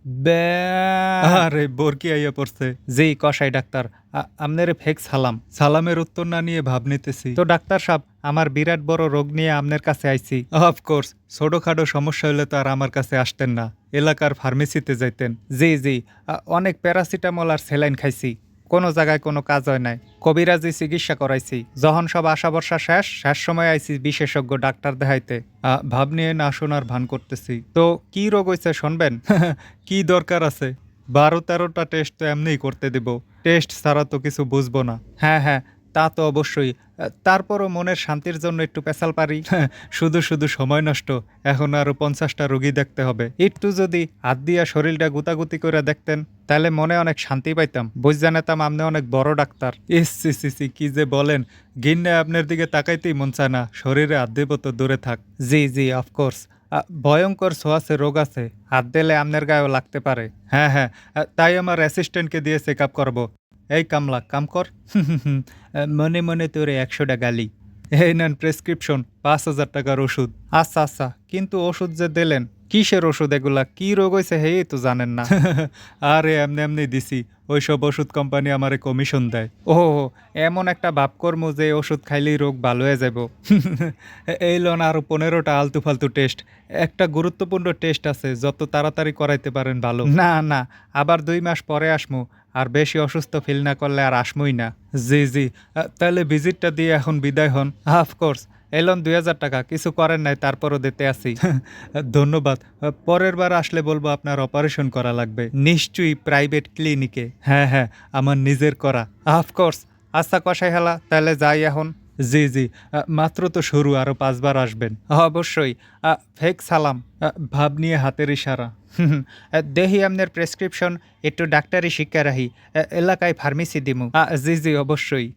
ব্যা আরে বোরকি আইয়া পড়ছে। জি কসাই ডাক্তার, আমনেরে ফেক সালাম। সালামের উত্তর না নিয়ে ভাব নিতেছি। তো ডাক্তার সাহেব, আমার বিরাট বড় রোগ নিয়ে আপনার কাছে আইছি। অফকোর্স, ছোটখাটো সমস্যা হলে তো আর আমার কাছে আসতেন না, এলাকার ফার্মেসিতে যাইতেন। জি জি, অনেক প্যারাসিটামল আর স্যালাইন খাইছি, কোনো জায়গায় কোনো কাজ হয় নাই। কবিরাজি চিকিৎসা করাইছি, যখন সব আশা ভরসা শেষ শেষ সময় আইছি বিশেষজ্ঞ ডাক্তার দেখাইতে। ভাব নিয়ে না শোনার ভান করতেছি। তো কি রোগ হইছে শুনবেন? কি দরকার আছে? 12-13টা টেস্ট তো এমনিই করতে দিব। টেস্ট ছাড়া তো কিছু বুঝবো না। হ্যাঁ হ্যাঁ, তা তো অবশ্যই। তারপরও মনের শান্তির জন্য একটু পেশাল পারি। শুধু শুধু সময় নষ্ট। এখন আরো 50টা রোগী দেখতে হবে। একটু যদি হাত দিয়া শরীরটা গুতাগুতি করে দেখতেন, তাহলে মনে অনেক শান্তি পাইতাম, বুঝ জানাতাম আপনি অনেক বড় ডাক্তার। ইস সি সি সি, কি যে বলেন! ঘিন্নায় আপনার দিকে তাকাইতেই মন চায় না। শরীরে হাত দিব তো দূরে থাক। জি জি, অফকোর্স। ভয়ঙ্কর ছোঁয়াচে রোগ আছে, হাত দিলে আপনার গায়েও লাগতে পারে। হ্যাঁ, হ্যাঁ। তাই আমার অ্যাসিস্ট্যান্টকে দিয়ে চেকআপ করাবো। এই কামলা, কাম কর। মনে মনে তোরে 100টা গালি। এই নেন প্রেসক্রিপশন, 5,000 টাকার ওষুধ। আচ্ছা আচ্ছা, কিন্তু ওষুধ যে দিলেন, কিসের ওষুধ এগুলা? কি রোগ হয়েছে হেই তো জানেন না। আরে এমনি এমনি দিছি। ওইসব ওষুধ কোম্পানি আমারে কমিশন দেয়। ও, এমন একটা ভাব কর্ম যে ওষুধ খাইলেই রোগ ভালো হয়ে যাব। এই লোন আরো 15টা আলতু ফালতু টেস্ট। একটা গুরুত্বপূর্ণ টেস্ট আছে, যত তাড়াতাড়ি করাইতে পারেন ভালো। না না, আবার 2 মাস পরে আসমু, আর বেশি অসুস্থ ফিল না করলে আর আসমুই না। জি জি, তাহলে ভিজিটটা দিয়ে এখন বিদায় হন। অফকোর্স। এলন 2000 টাকা, কিছু করেন নাই তারপরও দিতে আসি। ধন্যবাদ। পরের বার আসলে বলবো আপনার অপারেশন করা লাগবে। নিশ্চয়ই প্রাইভেট ক্লিনিকে। হ্যাঁ হ্যাঁ, আমার নিজের করা। অফকোর্স। আচ্ছা কষাই হেলা, তাহলে যাই এখন। জি জি, মাত্র তো শুরু, আরো 5 বার আসবেন। অবশ্যই। ফেক সালাম। ভাব নিয়ে হাতের ইশারা। দেহি আপনার প্রেসক্রিপশন, একটু ডাক্তারি শিক্ষা রাহি, এলাকায় ফার্মেসি দিমু। জি জি, অবশ্যই।